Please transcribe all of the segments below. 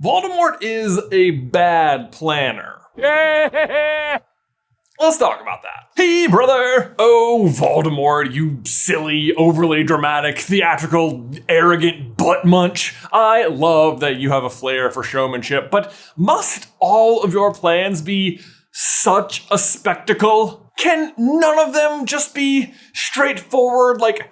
Voldemort is a bad planner. Yeah. Let's talk about that. Hey, brother! Oh, Voldemort, you silly, overly dramatic, theatrical, arrogant butt munch. I love that you have a flair for showmanship, but must all of your plans be such a spectacle? Can none of them just be straightforward? Like,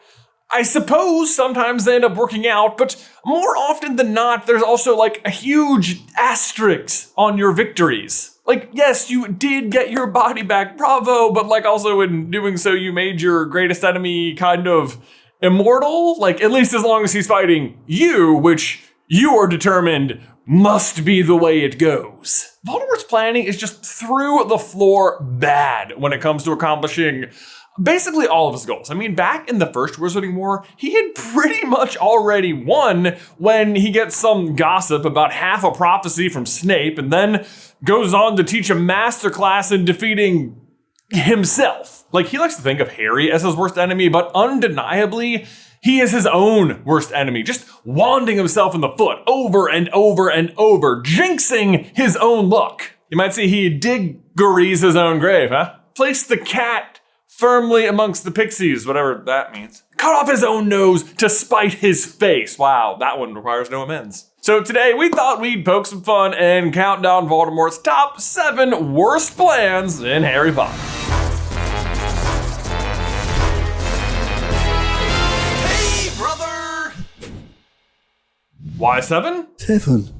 I suppose sometimes they end up working out, but more often than not, there's also like a huge asterisk on your victories. Like, yes, you did get your body back, bravo, but like also in doing so, you made your greatest enemy kind of immortal, like at least as long as he's fighting you, which you are determined must be the way it goes. Voldemort's planning is just through the floor bad when it comes to accomplishing basically all of his goals. I mean, back in the first Wizarding War, he had pretty much already won when he gets some gossip about half a prophecy from Snape and then goes on to teach a masterclass in defeating himself. Like, he likes to think of Harry as his worst enemy, but undeniably, he is his own worst enemy, just wanding himself in the foot over and over and over, jinxing his own luck. You might say he diggories his own grave, huh? Place the cat firmly amongst the pixies, whatever that means. Cut off his own nose to spite his face. Wow, that one requires no amends. So today we thought we'd poke some fun and count down Voldemort's top 7 worst plans in Harry Potter. Hey, brother! Why 7? 7.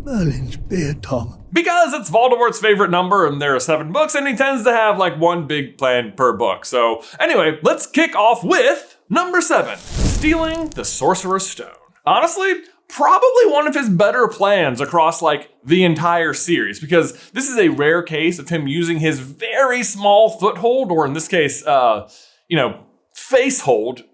Merlin's beard, Tom. Because it's Voldemort's favorite number and there are 7 books and he tends to have like one big plan per book. So anyway, let's kick off with number 7, stealing the Sorcerer's Stone. Honestly, probably one of his better plans across like the entire series, because this is a rare case of him using his very small foothold, or in this case, face hold,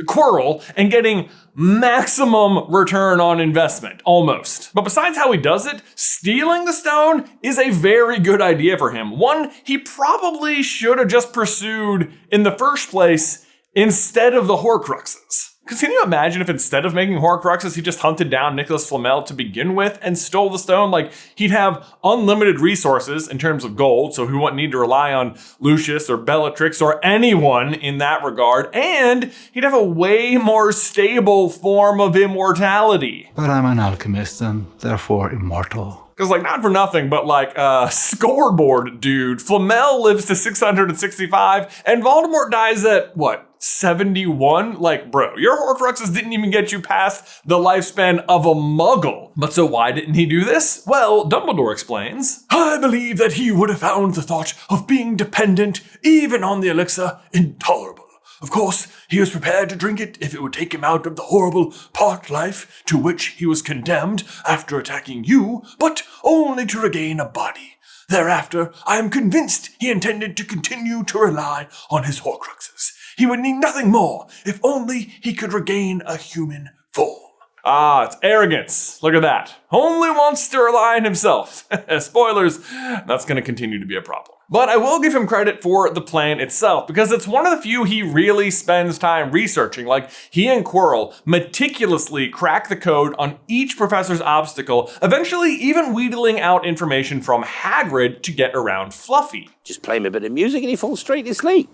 Quirrell, and getting maximum return on investment, almost. But besides how he does it, stealing the stone is a very good idea for him. One he probably should have just pursued in the first place instead of the Horcruxes. Because can you imagine if instead of making Horcruxes, he just hunted down Nicholas Flamel to begin with and stole the stone? Like, he'd have unlimited resources in terms of gold, so he wouldn't need to rely on Lucius or Bellatrix or anyone in that regard, and he'd have a way more stable form of immortality. But I'm an alchemist and therefore immortal. Because, like, not for nothing, but like, scoreboard dude, Flamel lives to 665, and Voldemort dies at, what, 71? Like, bro, your Horcruxes didn't even get you past the lifespan of a Muggle. But so why didn't he do this? Well, Dumbledore explains, I believe that he would have found the thought of being dependent, even on the elixir, intolerable. Of course, he was prepared to drink it if it would take him out of the horrible part life to which he was condemned after attacking you, but only to regain a body. Thereafter, I am convinced he intended to continue to rely on his Horcruxes. He would need nothing more if only he could regain a human form. Ah, it's arrogance. Look at that. Only wants to rely on himself. Spoilers, that's going to continue to be a problem. But I will give him credit for the plan itself, because it's one of the few he really spends time researching. Like, he and Quirrell meticulously crack the code on each professor's obstacle, eventually even wheedling out information from Hagrid to get around Fluffy. Just play him a bit of music and he falls straight asleep.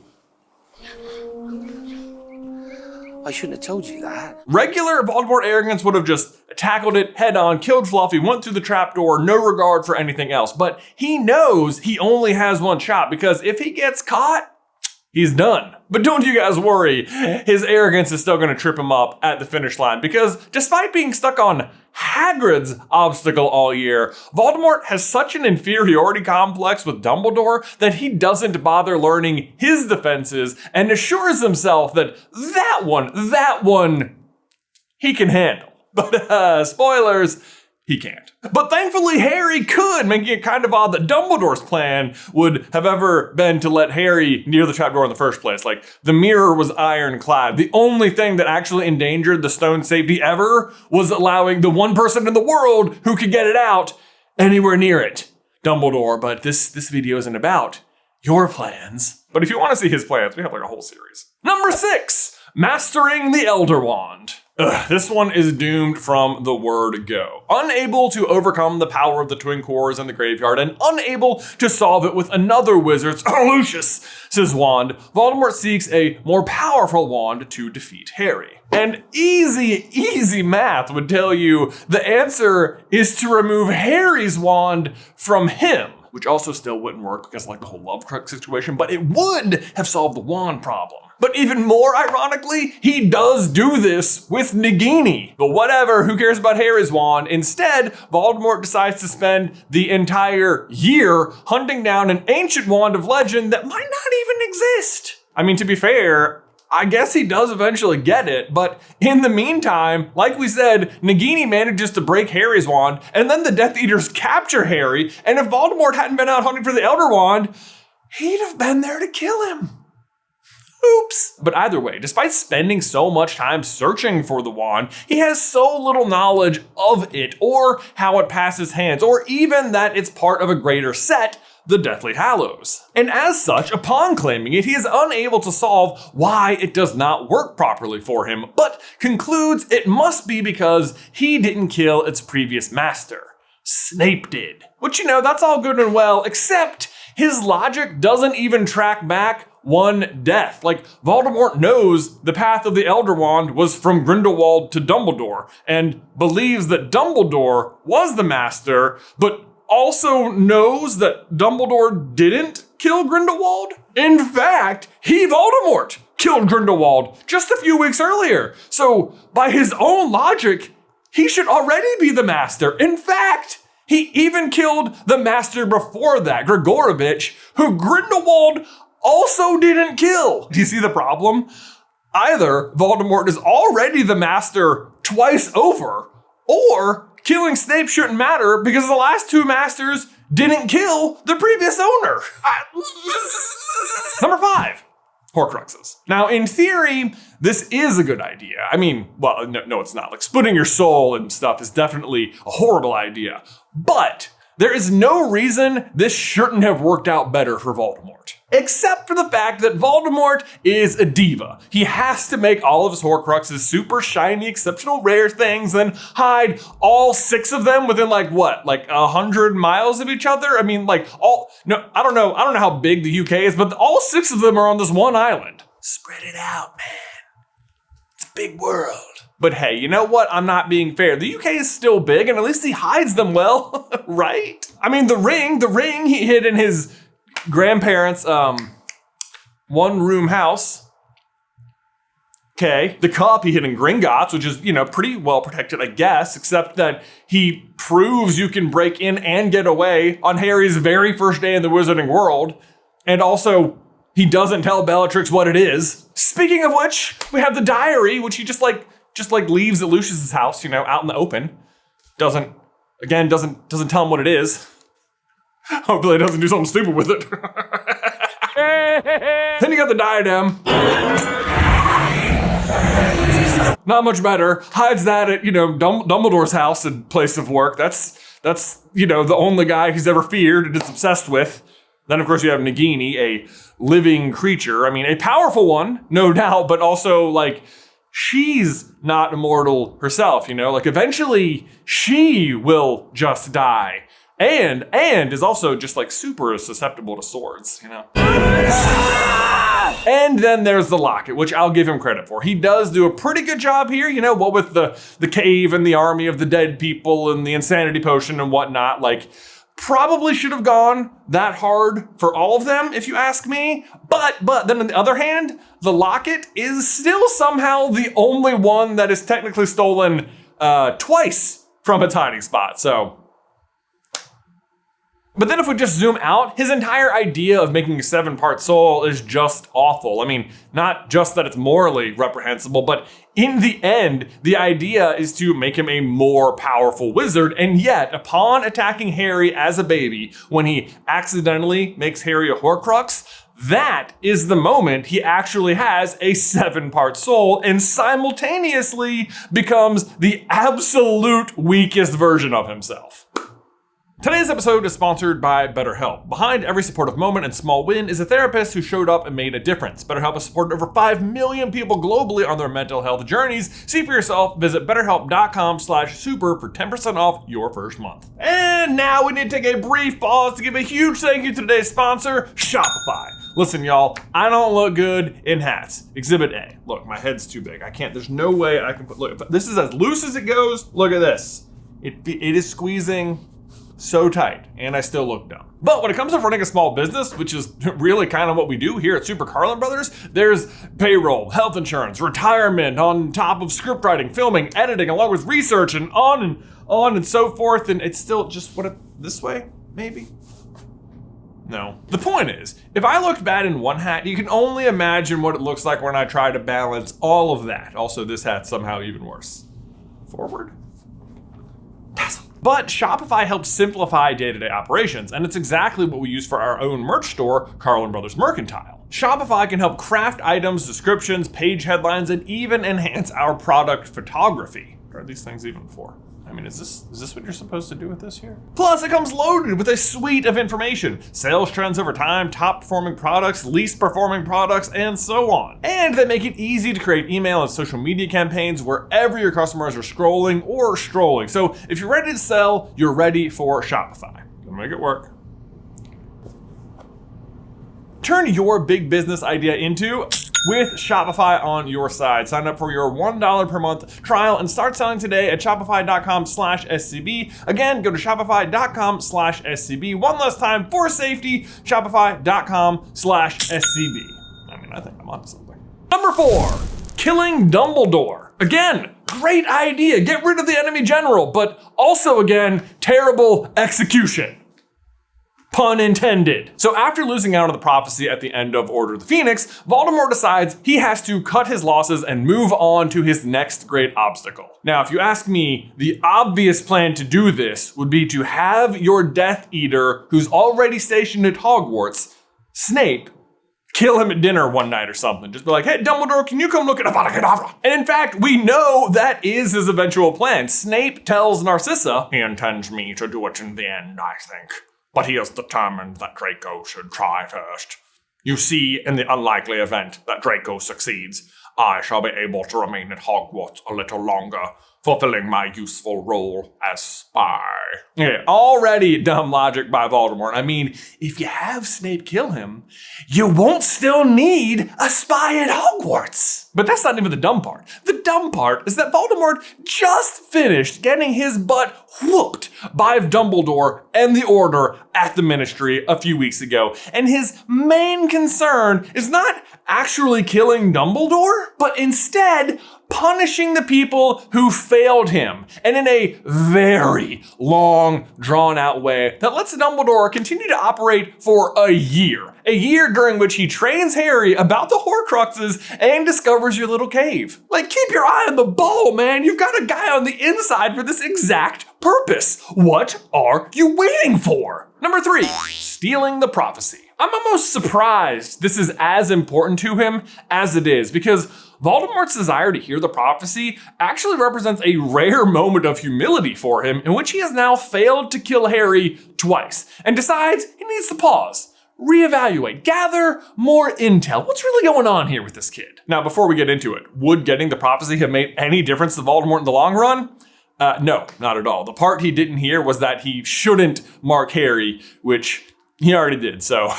I shouldn't have told you that. Regular Voldemort arrogance would have just tackled it head on, killed Fluffy, went through the trapdoor, no regard for anything else. But he knows he only has one shot, because if he gets caught, he's done. But don't you guys worry, his arrogance is still gonna trip him up at the finish line, because despite being stuck on Hagrid's obstacle all year, Voldemort has such an inferiority complex with Dumbledore that he doesn't bother learning his defenses and assures himself that that one, he can handle. But spoilers, he can't. But thankfully, Harry could, making it kind of odd that Dumbledore's plan would have ever been to let Harry near the trapdoor in the first place. Like, the mirror was ironclad. The only thing that actually endangered the stone's safety ever was allowing the one person in the world who could get it out anywhere near it, Dumbledore. But this video isn't about your plans. But if you want to see his plans, we have like a whole series. Number 6, mastering the Elder Wand. This one is doomed from the word go. Unable to overcome the power of the twin cores in the graveyard and unable to solve it with another wizard's Lucius's wand, Voldemort seeks a more powerful wand to defeat Harry. And easy math would tell you the answer is to remove Harry's wand from him, which also still wouldn't work because like the whole Horcrux situation, but it would have solved the wand problem. But even more ironically, he does do this with Nagini. But whatever, who cares about Harry's wand? Instead, Voldemort decides to spend the entire year hunting down an ancient wand of legend that might not even exist. I mean, to be fair, I guess he does eventually get it, but in the meantime, like we said, Nagini manages to break Harry's wand, and then the Death Eaters capture Harry, and if Voldemort hadn't been out hunting for the Elder Wand, he'd have been there to kill him. Oops. But either way, despite spending so much time searching for the wand, he has so little knowledge of it, or how it passes hands, or even that it's part of a greater set, the Deathly Hallows. And as such, upon claiming it, he is unable to solve why it does not work properly for him, but concludes it must be because he didn't kill its previous master. Snape did. Which, that's all good and well, except his logic doesn't even track back one death. Like, Voldemort knows the path of the Elder Wand was from Grindelwald to Dumbledore, and believes that Dumbledore was the master, but also knows that Dumbledore didn't kill Grindelwald. In fact, Voldemort killed Grindelwald just a few weeks earlier. So by his own logic, he should already be the master. In fact, he even killed the master before that, Grigorovich, who Grindelwald also didn't kill. Do you see the problem? Either Voldemort is already the master twice over, or killing Snape shouldn't matter because the last two masters didn't kill the previous owner. Number 5, Horcruxes. Now, in theory, this is a good idea. I mean, well, no, it's not. Like, splitting your soul and stuff is definitely a horrible idea. But there is no reason this shouldn't have worked out better for Voldemort. Except for the fact that Voldemort is a diva. He has to make all of his Horcruxes super shiny, exceptional rare things, and hide all 6 of them within like 100 miles of each other? I mean, I don't know how big the UK is, but all 6 of them are on this one island. Spread it out, man. It's a big world. But hey, you know what? I'm not being fair. The UK is still big, and at least he hides them well, right? I mean, the ring he hid in his grandparents' one-room house. Okay, the cup he hid in Gringotts, which is, pretty well protected, I guess, except that he proves you can break in and get away on Harry's very first day in the wizarding world. And also, he doesn't tell Bellatrix what it is. Speaking of which, we have the diary, which he just leaves at Lucius's house, out in the open. Doesn't tell him what it is. Hopefully he doesn't do something stupid with it. Then you got the diadem. Not much better. Hides that at, Dumbledore's house and place of work. That's the only guy he's ever feared and is obsessed with. Then, of course, you have Nagini, a living creature. I mean, a powerful one, no doubt, but also, she's not immortal herself, eventually she will just die. And is also just super susceptible to swords, And then there's the locket, which I'll give him credit for. He does do a pretty good job here, what with the cave and the army of the dead people and the insanity potion and whatnot. Probably should have gone that hard for all of them, if you ask me. But then on the other hand, the locket is still somehow the only one that is technically stolen twice from its hiding spot, so. But then if we just zoom out, his entire idea of making a 7-part soul is just awful. I mean, not just that it's morally reprehensible, but in the end, the idea is to make him a more powerful wizard. And yet, upon attacking Harry as a baby, when he accidentally makes Harry a Horcrux, that is the moment he actually has a 7-part soul and simultaneously becomes the absolute weakest version of himself. Today's episode is sponsored by BetterHelp. Behind every supportive moment and small win is a therapist who showed up and made a difference. BetterHelp has supported over 5 million people globally on their mental health journeys. See for yourself, visit betterhelp.com/super for 10% off your first month. And now we need to take a brief pause to give a huge thank you to today's sponsor, Shopify. Listen, y'all, I don't look good in hats. Exhibit A. Look, my head's too big. I can't, there's no way I can put, look, this is as loose as it goes. Look at this. It is squeezing so tight, and I still look dumb. But when it comes to running a small business, which is really kind of what we do here at SuperCarlinBrothers, there's payroll, health insurance, retirement, on top of script writing, filming, editing, along with research, and on and so forth, and it's still just this way, maybe? No. The point is, if I looked bad in one hat, you can only imagine what it looks like when I try to balance all of that. Also, this hat's somehow even worse. Forward? Tassel. But Shopify helps simplify day-to-day operations, and it's exactly what we use for our own merch store, Carlin Brothers Mercantile. Shopify can help craft items, descriptions, page headlines, and even enhance our product photography. What are these things even for? I mean, is this what you're supposed to do with this here? Plus, it comes loaded with a suite of information. Sales trends over time, top performing products, least performing products, and so on. And they make it easy to create email and social media campaigns wherever your customers are scrolling or strolling. So if you're ready to sell, you're ready for Shopify. Gonna make it work. Turn your big business idea into with Shopify on your side. Sign up for your $1 per month trial and start selling today at shopify.com/SCB. Again, go to shopify.com/SCB. One last time for safety, shopify.com/SCB. I mean, I think I'm onto something. Number 4, killing Dumbledore. Again, great idea. Get rid of the enemy general, but also again, terrible execution. Pun intended. So after losing out on the prophecy at the end of Order of the Phoenix, Voldemort decides he has to cut his losses and move on to his next great obstacle. Now, if you ask me, the obvious plan to do this would be to have your Death Eater, who's already stationed at Hogwarts, Snape, kill him at dinner one night or something. Just be like, hey, Dumbledore, can you come look at Avada Kedavra? And in fact, we know that is his eventual plan. Snape tells Narcissa, he intends me to do it in the end, I think. But he is determined that Draco should try first. You see, in the unlikely event that Draco succeeds, I shall be able to remain at Hogwarts a little longer, fulfilling my useful role as spy. Yeah, already dumb logic by Voldemort. I mean, if you have Snape kill him, you won't still need a spy at Hogwarts. But that's not even the dumb part. The dumb part is that Voldemort just finished getting his butt whooped by Dumbledore and the Order at the Ministry a few weeks ago. And his main concern is not actually killing Dumbledore, but instead punishing the people who failed him, and in a very long, drawn-out way that lets Dumbledore continue to operate for a year during which he trains Harry about the Horcruxes and discovers your little cave. Like, keep your eye on the ball, man. You've got a guy on the inside for this exact purpose. What are you waiting for? Number 3, stealing the prophecy. I'm almost surprised this is as important to him as it is, because Voldemort's desire to hear the prophecy actually represents a rare moment of humility for him, in which he has now failed to kill Harry twice and decides he needs to pause, reevaluate, gather more intel. What's really going on here with this kid? Now, before we get into it, would getting the prophecy have made any difference to Voldemort in the long run? No, not at all. The part he didn't hear was that he shouldn't mark Harry, which he already did, so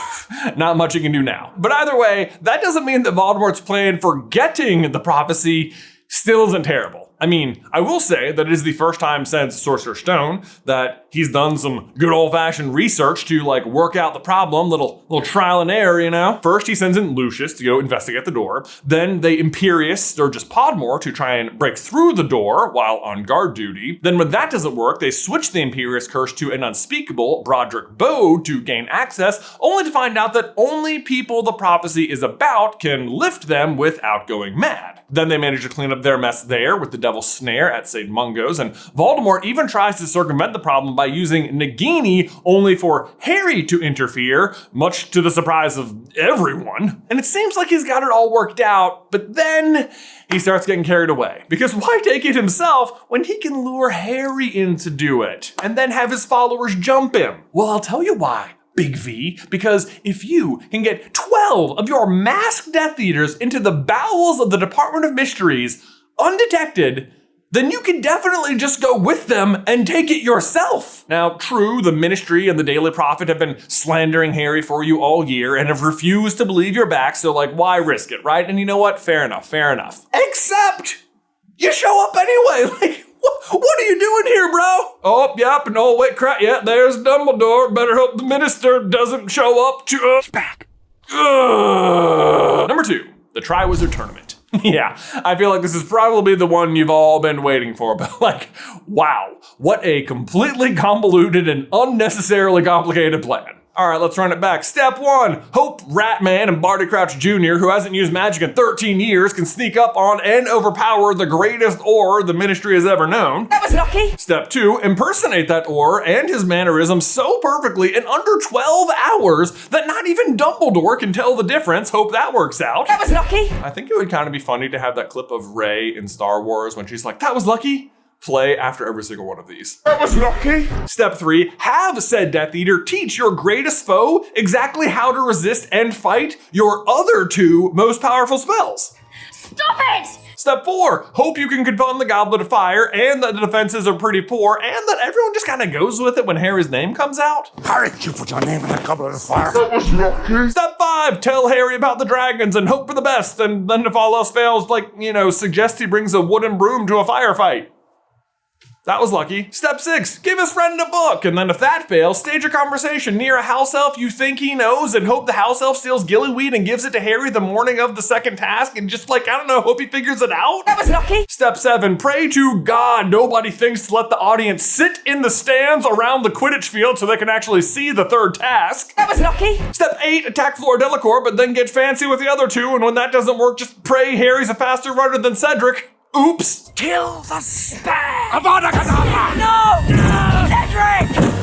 not much he can do now. But either way, that doesn't mean that Voldemort's plan for getting the prophecy still isn't terrible. I mean, I will say that it is the first time since Sorcerer's Stone that he's done some good old-fashioned research to like work out the problem, little trial and error, you know? First, he sends in Lucius to go investigate the door. Then they Imperius, or just Podmore, to try and break through the door while on guard duty. Then when that doesn't work, they switch the Imperius curse to an unspeakable Broderick Bode to gain access, only to find out that only people the prophecy is about can lift them without going mad. Then they manage to clean up their mess there with the Devil's Snare at St. Mungo's, and Voldemort even tries to circumvent the problem by using Nagini only for Harry to interfere, much to the surprise of everyone. And it seems like he's got it all worked out, but then he starts getting carried away. Because why take it himself when he can lure Harry in to do it, and then have his followers jump him? Well, I'll tell you why. Big V, because if you can get 12 of your masked Death Eaters into the bowels of the Department of Mysteries undetected, then you can definitely just go with them and take it yourself. Now, true, the Ministry and the Daily Prophet have been slandering Harry for you all year and have refused to believe you're back, so like, why risk it, right? And you know what? Fair enough. Except, you show up anyway, like, what are you doing here, bro? Oh, yep, and oh, wait, crap, yeah, there's Dumbledore. Better hope the minister doesn't show up to us. Back. Number 2, the Triwizard Tournament. Yeah, I feel like this is probably the one you've all been waiting for, but like, wow, what a completely convoluted and unnecessarily complicated plan. All right, let's run it back. Step 1, hope Ratman and Barty Crouch Jr., who hasn't used magic in 13 years, can sneak up on and overpower the greatest Auror the Ministry has ever known. That was lucky. Step 2, impersonate that Auror and his mannerisms so perfectly in under 12 hours that not even Dumbledore can tell the difference. Hope that works out. That was lucky. I think it would kind of be funny to have that clip of Rey in Star Wars when she's like, that was lucky. Play after every single one of these. That was lucky. Step 3, have said Death Eater teach your greatest foe exactly how to resist and fight your other 2 most powerful spells. Stop it! Step 4, hope you can confound the Goblet of Fire and that the defenses are pretty poor and that everyone just kind of goes with it when Harry's name comes out. Harry, you put your name in a goblet of fire. That was lucky. Step 5, tell Harry about the dragons and hope for the best, and then if all else fails, like, suggest he brings a wooden broom to a firefight. That was lucky. Step 6, give his friend a book, and then if that fails, stage a conversation near a house elf you think he knows and hope the house elf steals gillyweed and gives it to Harry the morning of the second task and just hope he figures it out. That was lucky. Step 7, pray to God nobody thinks to let the audience sit in the stands around the Quidditch field so they can actually see the third task. That was lucky. Step 8, attack Fleur Delacour, but then get fancy with the other 2, and when that doesn't work, just pray Harry's a faster runner than Cedric. Oops. Kill the spam. Avada Kedavra. No! Cedric!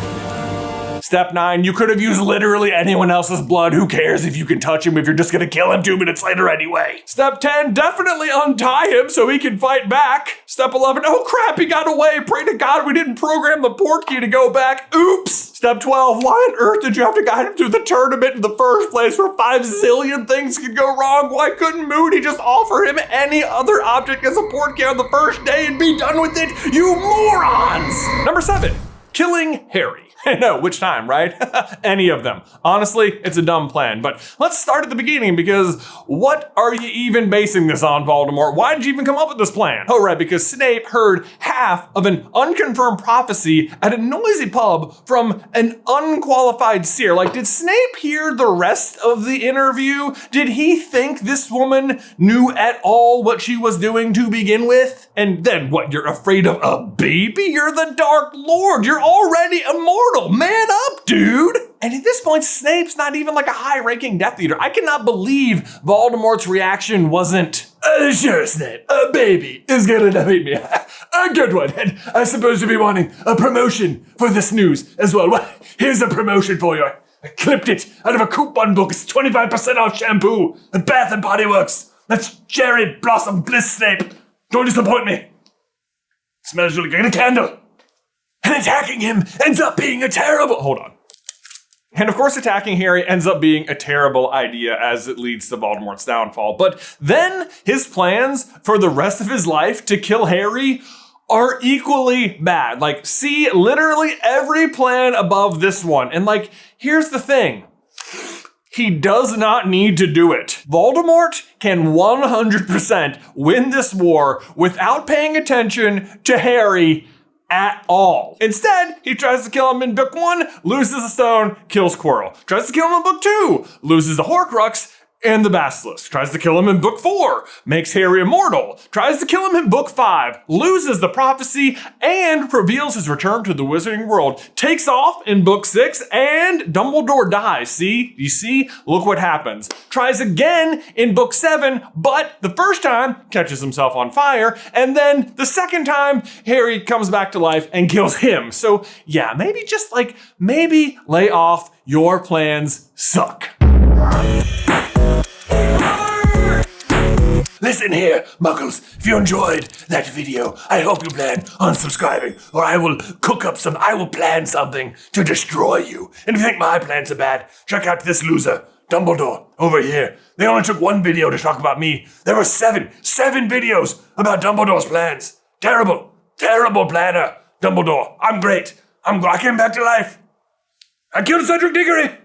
Step 9, you could have used literally anyone else's blood. Who cares if you can touch him if you're just gonna kill him 2 minutes later anyway. Step 10, definitely untie him so he can fight back. Step 11, oh crap, he got away. Pray to God we didn't program the port key to go back. Oops. Step 12, why on earth did you have to guide him through the tournament in the first place where 5 zillion things could go wrong? Why couldn't Moody just offer him any other object as a port key on the first day and be done with it, you morons? Number 7, killing Harry. No, which time, right? Any of them. Honestly, it's a dumb plan, but let's start at the beginning because what are you even basing this on, Voldemort? Why did you even come up with this plan? Oh, right, because Snape heard half of an unconfirmed prophecy at a noisy pub from an unqualified seer. Like, did Snape hear the rest of the interview? Did he think this woman knew at all what she was doing to begin with? And then what, you're afraid of a baby? You're the Dark Lord. You're already immortal. Man up, dude. And at this point, Snape's not even like a high-ranking Death Eater. I cannot believe Voldemort's reaction wasn't, sure, Snape, a baby is gonna defeat me. A good one. And I suppose you'll be wanting a promotion for this news as well. Well, here's a promotion for you. I clipped it out of a coupon book. It's 25% off shampoo at Bath & Body Works. That's Cherry Blossom Bliss, Snape. Don't disappoint me. It smells really good. Get a candle. And attacking him ends up being a terrible... Hold on. And of course, attacking Harry ends up being a terrible idea as it leads to Voldemort's downfall. But then his plans for the rest of his life to kill Harry are equally bad. Like, see literally every plan above this one. And here's the thing. He does not need to do it. Voldemort can 100% win this war without paying attention to Harry at all. Instead, he tries to kill him in book 1, loses a stone, kills Quirrell. Tries to kill him in book 2, loses a Horcrux, and the Basilisk. Tries to kill him in book 4, makes Harry immortal. Tries to kill him in book 5, loses the prophecy, and reveals his return to the wizarding world. Takes off in book 6, and Dumbledore dies. See? You see? Look what happens. Tries again in book 7, but the first time catches himself on fire, and then the second time, Harry comes back to life and kills him. So yeah, maybe lay off. Your plans suck. Listen here, Muggles. If you enjoyed that video, I hope you plan on subscribing, or I will plan something to destroy you. And if you think my plans are bad, check out this loser, Dumbledore, over here. They only took one video to talk about me. There were seven videos about Dumbledore's plans. Terrible planner, Dumbledore. I'm great. I came back to life. I killed Cedric Diggory.